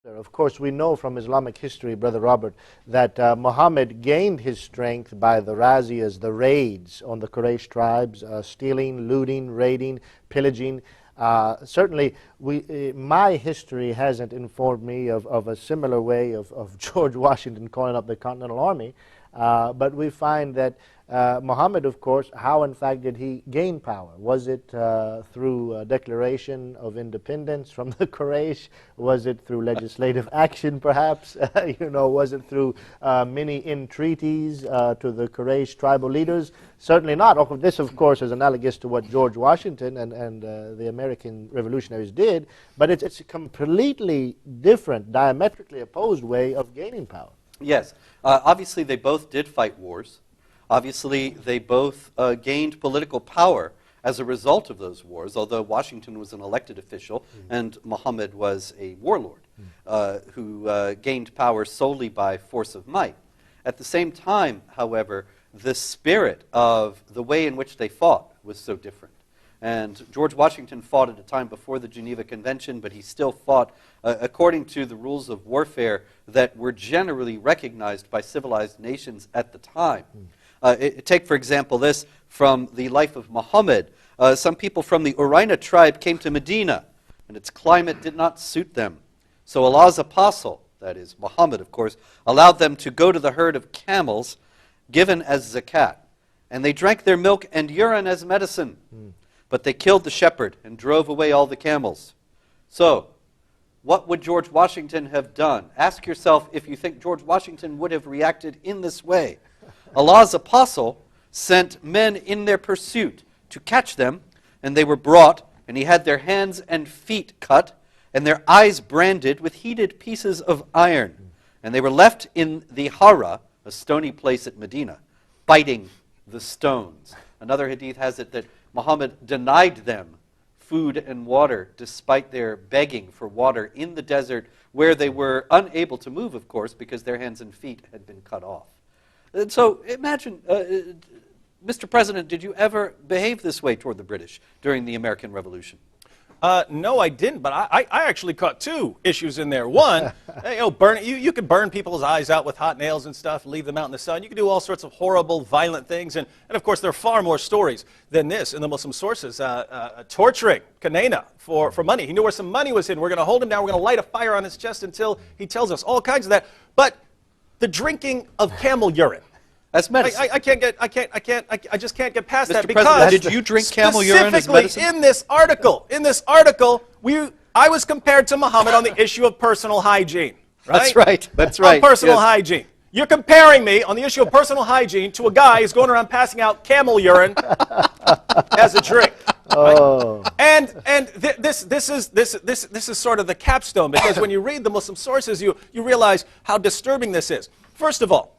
Of course, we know from Islamic history, Brother Robert, that Muhammad gained his strength by the razzias, the raids on the Quraysh tribes, stealing, looting, raiding, pillaging. Certainly, my history hasn't informed me of a similar way of George Washington calling up the Continental Army, but we find that Muhammad, of course, how in fact did he gain power? Was it through a declaration of independence from the Quraysh? Was it through legislative action, perhaps? Was it through many entreaties to the Quraysh tribal leaders? Certainly not. This, of course, is analogous to what George Washington and the American revolutionaries did, but it's a completely different, diametrically opposed way of gaining power. Yes. Obviously, they both did fight wars. Obviously, they both gained political power as a result of those wars, although Washington was an elected official and Muhammad was a warlord who gained power solely by force of might. At the same time, however, the spirit of the way in which they fought was so different. And George Washington fought at a time before the Geneva Convention, but he still fought according to the rules of warfare that were generally recognized by civilized nations at the time. Take, for example, this from the life of Muhammad. Some people from the Urine tribe came to Medina, and its climate did not suit them. So Allah's apostle, that is Muhammad, of course, allowed them to go to the herd of camels given as zakat, and they drank their milk and urine as medicine. But they killed the shepherd and drove away all the camels. So, what would George Washington have done? Ask yourself if you think George Washington would have reacted in this way. Allah's apostle sent men in their pursuit to catch them, and they were brought, and he had their hands and feet cut, and their eyes branded with heated pieces of iron. And they were left in the Hara, a stony place at Medina, biting the stones. Another hadith has it that Muhammad denied them food and water despite their begging for water in the desert where they were unable to move, of course, because their hands and feet had been cut off. And so imagine, Mr. President, did you ever behave this way toward the British during the American Revolution? No, I didn't, but I actually caught two issues in there. One, you could burn people's eyes out with hot nails and stuff, leave them out in the sun. You could do all sorts of horrible, violent things. And of course, there are far more stories than this in the Muslim sources. Torturing Kanena for money. He knew where some money was hidden. We're going to hold him down. We're going to light a fire on his chest until he tells us all kinds of that. But the drinking of camel urine. As medicine. I just can't get past that Mr. President, because did you drink camel urine as medicine? Specifically in this article, I was compared to Muhammad on the issue of personal hygiene. Right? That's right. That's right. On personal hygiene. You're comparing me on the issue of personal hygiene to a guy who's going around passing out camel urine as a drink. Oh. And this is sort of the capstone, because when you read the Muslim sources, you realize how disturbing this is. First of all,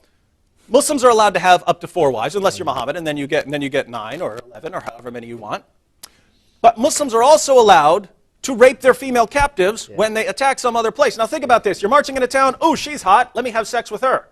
Muslims are allowed to have up to 4 wives, unless you're Muhammad, and then you get 9 or 11 or however many you want. But Muslims are also allowed to rape their female captives when they attack some other place. Now think about this. You're marching into town. Oh, she's hot. Let me have sex with her.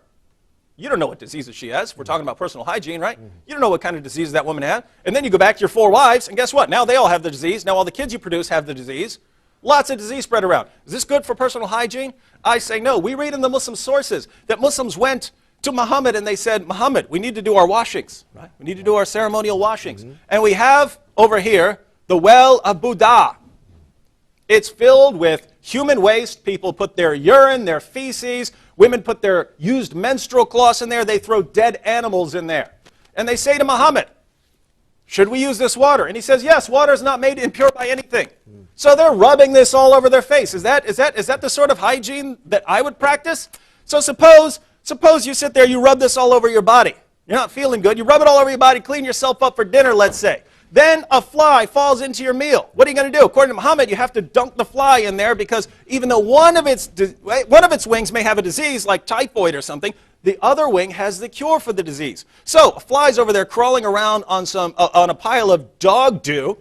You don't know what diseases she has. We're talking about personal hygiene, right? You don't know what kind of disease that woman had. And then you go back to your 4 wives, and guess what? Now they all have the disease. Now all the kids you produce have the disease. Lots of disease spread around. Is this good for personal hygiene? I say no. We read in the Muslim sources that Muslims went to Muhammad and they said, Muhammad, we need to do our washings, right? We need to do our ceremonial washings. And we have over here the well of Buddha. It's filled with human waste. People put their urine, their feces. Women put their used menstrual cloths in there. They throw dead animals in there. And they say to Muhammad, should we use this water? And he says, yes, water is not made impure by anything. So they're rubbing this all over their face. Is that the sort of hygiene that I would practice? So suppose you sit there, you rub this all over your body. You're not feeling good. You rub it all over your body, clean yourself up for dinner, let's say. Then a fly falls into your meal. What are you going to do? According to Muhammad, you have to dunk the fly in there because even though one of its wings may have a disease like typhoid or something, the other wing has the cure for the disease. So a fly's over there crawling around on a pile of dog dew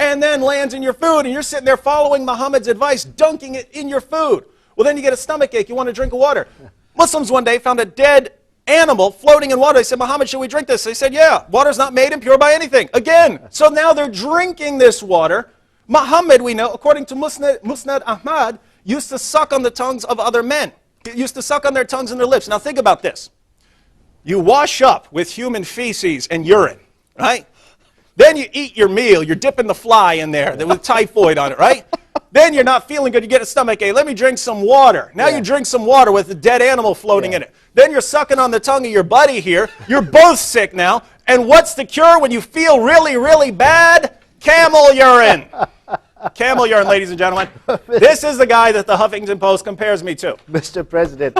and then lands in your food, and you're sitting there following Muhammad's advice, dunking it in your food. Well, then you get a stomach ache. You want to drink water. Muslims one day found a dead animal floating in water. They said, Muhammad, should we drink this? They said, yeah, water's not made impure by anything. Again, so now they're drinking this water. Muhammad, we know, according to Musnad Ahmad, used to suck on the tongues of other men. Used to suck on their tongues and their lips. Now think about this. You wash up with human feces and urine, right? Then you eat your meal. You're dipping the fly in there with typhoid on it, right? Then you're not feeling good. You get a stomach ache. Let me drink some water. Now you drink some water with a dead animal floating in it. Then you're sucking on the tongue of your buddy here. You're both sick now. And what's the cure when you feel really, really bad? Camel urine. Camel urine, ladies and gentlemen. This is the guy that the Huffington Post compares me to. Mr. President,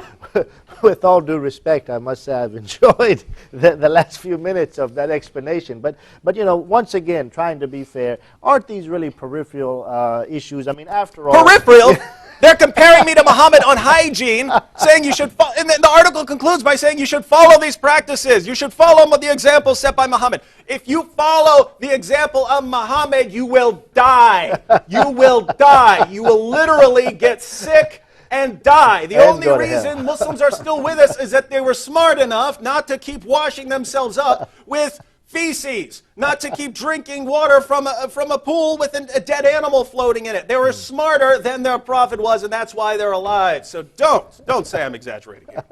with all due respect, I must say I've enjoyed the last few minutes of that explanation. But you know, once again, trying to be fair, aren't these really peripheral issues? I mean, after all... Peripheral? They're comparing me to Muhammad on hygiene, saying you should follow, and the article concludes by saying you should follow these practices. You should follow the example set by Muhammad. If you follow the example of Muhammad, you will die. You will die. You will literally get sick and die. The only reason Muslims are still with us is that they were smart enough not to keep washing themselves up with feces, not to keep drinking water from a pool with a dead animal floating in it. They were smarter than their prophet was, and that's why they're alive. So don't say I'm exaggerating here.